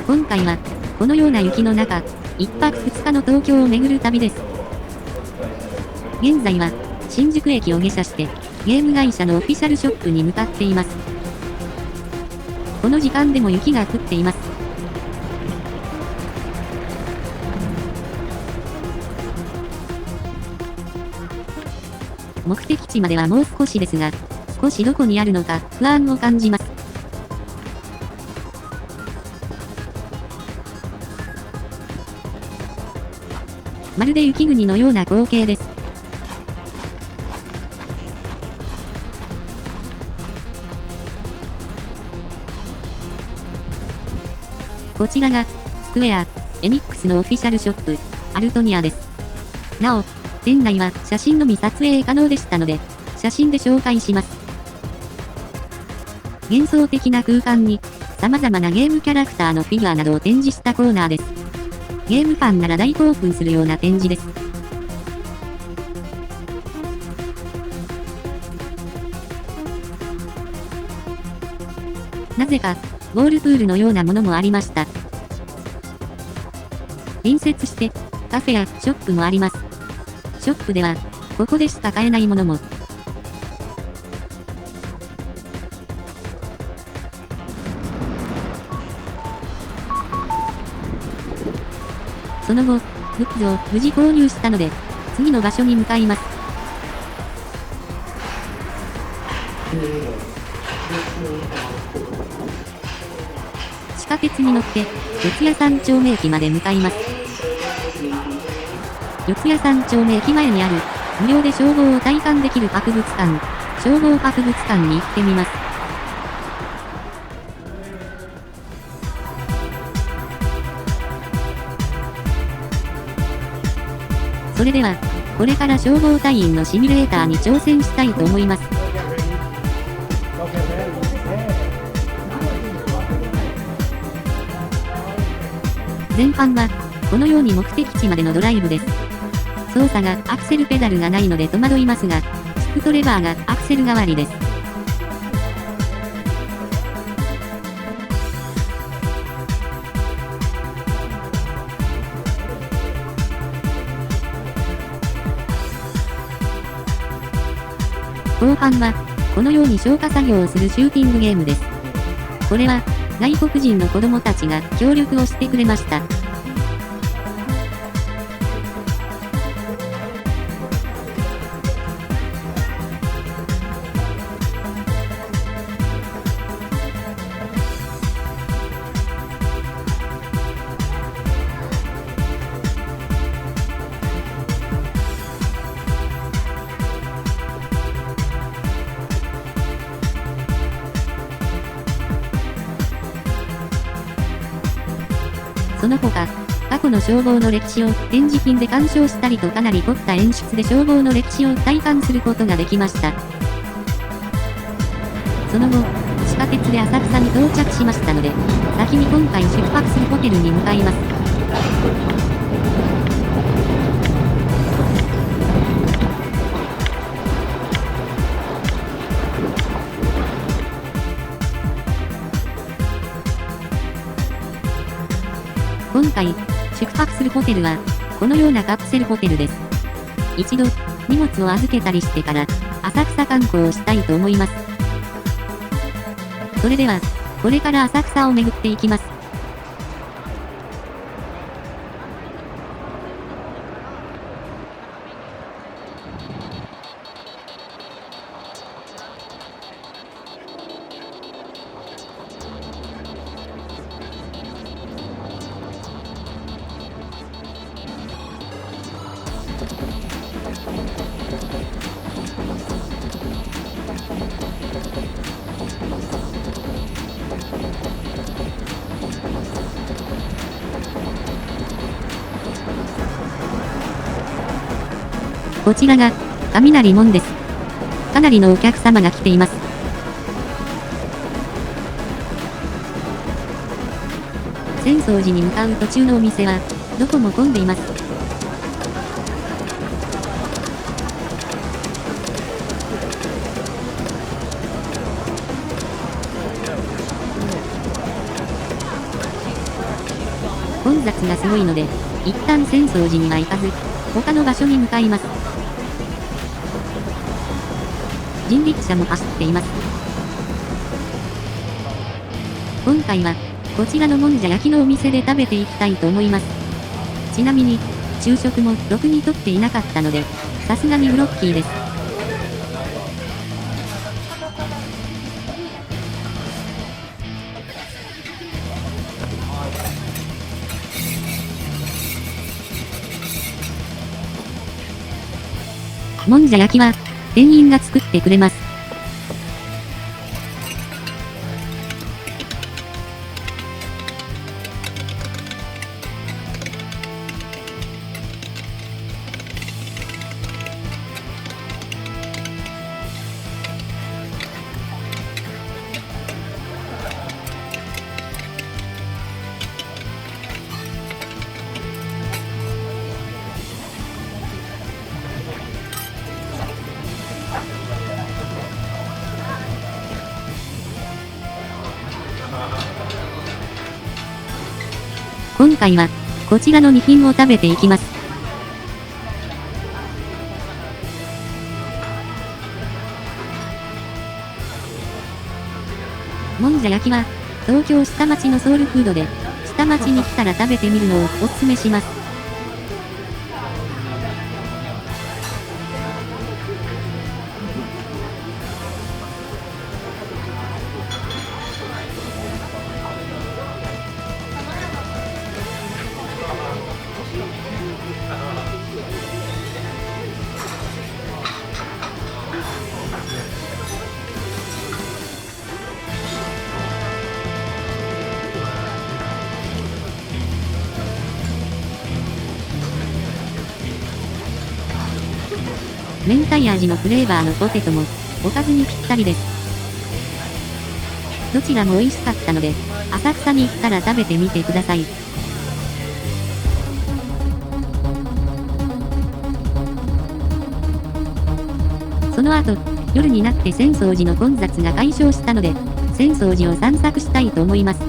今回は、このような雪の中、1泊2日の東京を巡る旅です。現在は、新宿駅を下車して、ゲーム会社のオフィシャルショップに向かっています。この時間でも雪が降っています。目的地まではもう少しですが、少しどこにあるのか不安を感じます。まるで雪国のような光景です。こちらが、スクウェア、エニックスのオフィシャルショップ、アルトニアです。なお、店内は写真のみ撮影可能でしたので、写真で紹介します。幻想的な空間に、様々なゲームキャラクターのフィギュアなどを展示したコーナーです。ゲームファンなら大興奮するような展示です。なぜか、ボールプールのようなものもありました。隣接して、カフェやショップもあります。ショップでは、ここでしか買えないものも。その後、グッズを無事購入したので、次の場所に向かいます。地下鉄に乗って、四谷三丁目駅まで向かいます。四谷三丁目駅前にある、無料で消防を体感できる博物館、消防博物館に行ってみます。それでは、これから消防隊員のシミュレーターに挑戦したいと思います。前半は、このように目的地までのドライブです。操作がアクセルペダルがないので戸惑いますが、シフトレバーがアクセル代わりです。後半は、このように消火作業をするシューティングゲームです。これは、外国人の子供たちが協力をしてくれました。その他、過去の消防の歴史を展示品で鑑賞したりとかなり凝った演出で消防の歴史を体感することができました。その後、地下鉄で浅草に到着しましたので、先に今回宿泊するホテルに向かいます。今回、宿泊するホテルは、このようなカプセルホテルです。一度、荷物を預けたりしてから、浅草観光をしたいと思います。それでは、これから浅草を巡っていきます。こちらが、雷門です。かなりのお客様が来ています。浅草寺に向かう途中のお店は、どこも混んでいます。混雑がすごいので、一旦浅草寺には行かず、他の場所に向かいます。人力車も走っています。今回は、こちらのもんじゃ焼きのお店で食べていきたいと思います。ちなみに、昼食もろくにとっていなかったので、さすがにグロッキーです。もんじゃ焼きは、店員が作ってくれます。今回は、こちらの2品を食べていきます。もんじゃ焼きは、東京下町のソウルフードで、下町に来たら食べてみるのをおすすめします。明太味のフレーバーのポテトも、おかずにぴったりです。どちらも美味しかったので、浅草に行ったら食べてみてください。その後、夜になって浅草寺の混雑が解消したので、浅草寺を散策したいと思います。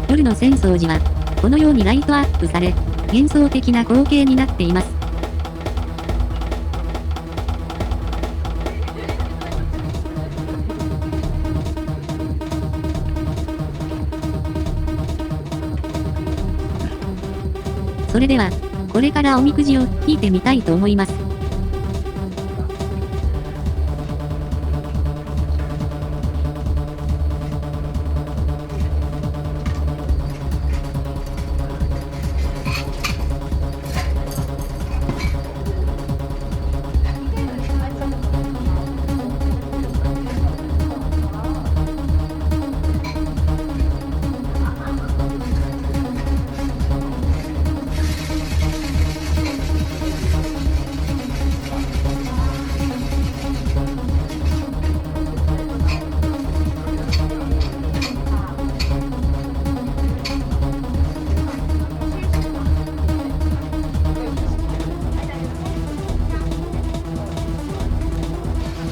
夜の浅草寺は、このようにライトアップされ、幻想的な光景になっています。それでは、これからおみくじを引いてみたいと思います。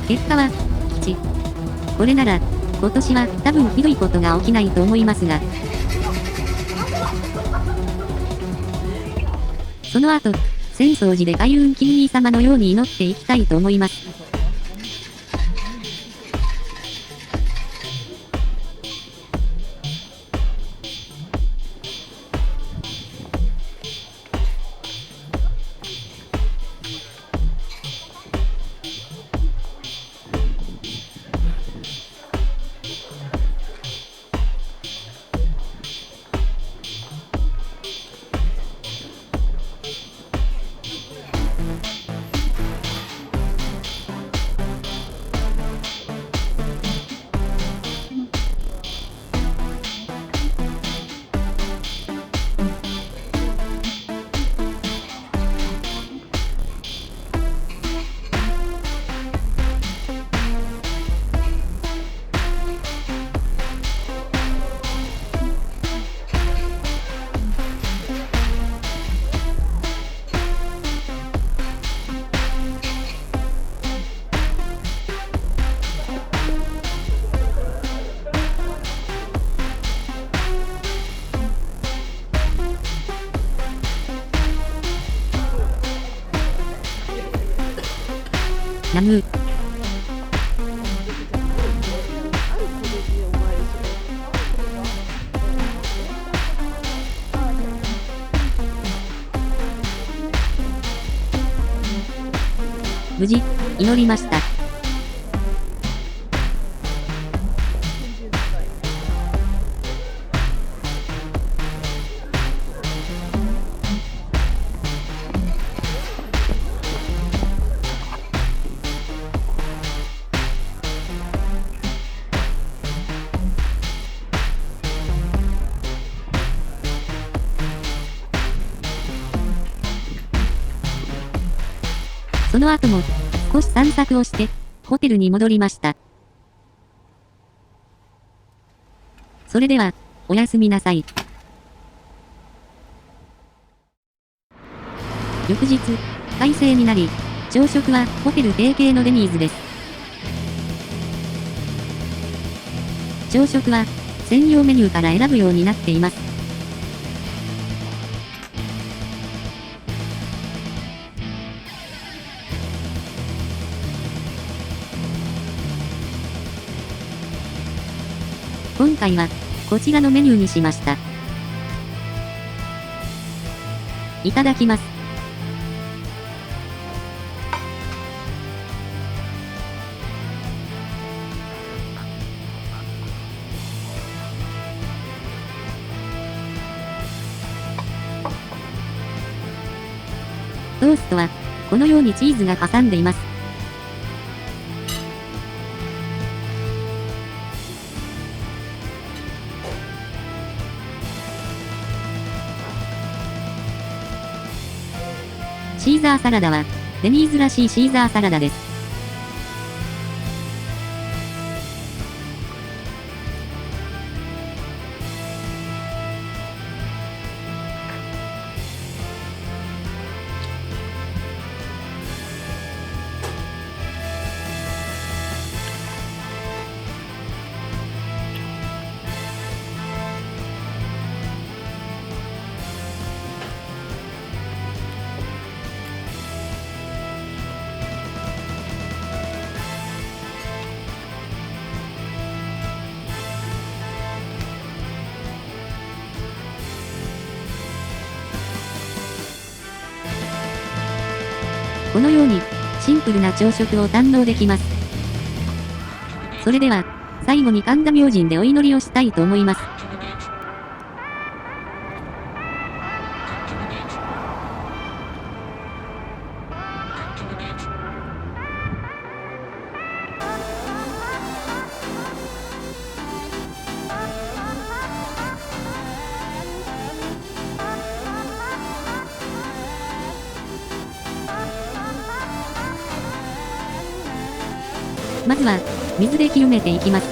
結果は、吉。これなら、今年は多分ひどいことが起きないと思いますが。その後、浅草寺で開運金兄様のように祈っていきたいと思います。ラム。無事、祈りました。その後も、少し散策をして、ホテルに戻りました。それでは、おやすみなさい。翌日、快晴になり、朝食はホテル提携のデニーズです。朝食は、専用メニューから選ぶようになっています。今回は、こちらのメニューにしました。いただきます。トーストは、このようにチーズが挟んでいます。シーザーサラダは、デニーズらしいシーザーサラダです。このように、シンプルな朝食を堪能できます。それでは、最後に神田明神でお祈りをしたいと思います。まずは、水で清めていきます。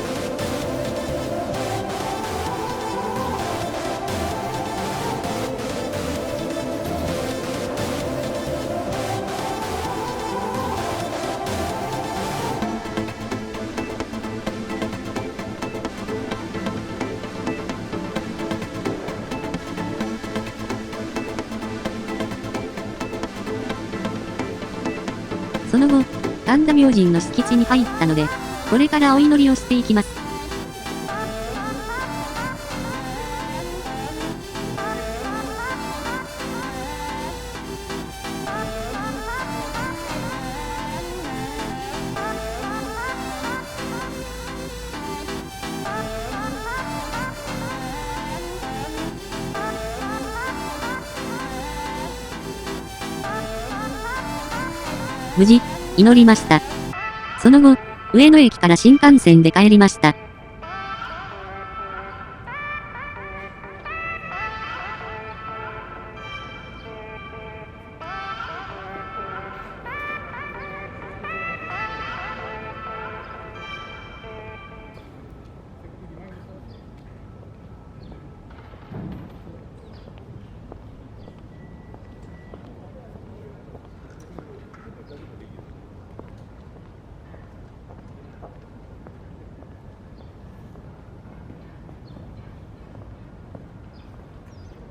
その後、神田明神の敷地に入ったので、これからお祈りをしていきます。無事、祈りました。その後、上野駅から新幹線で帰りました。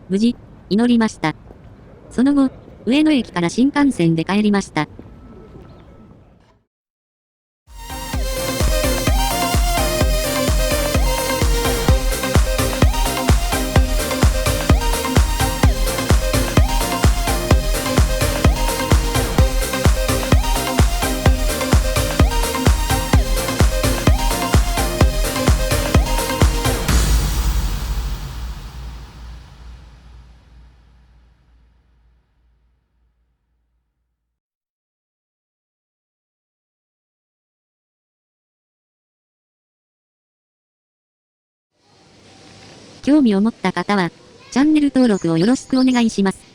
無事、祈りました。その後、上野駅から新幹線で帰りました。興味を持った方は、チャンネル登録をよろしくお願いします。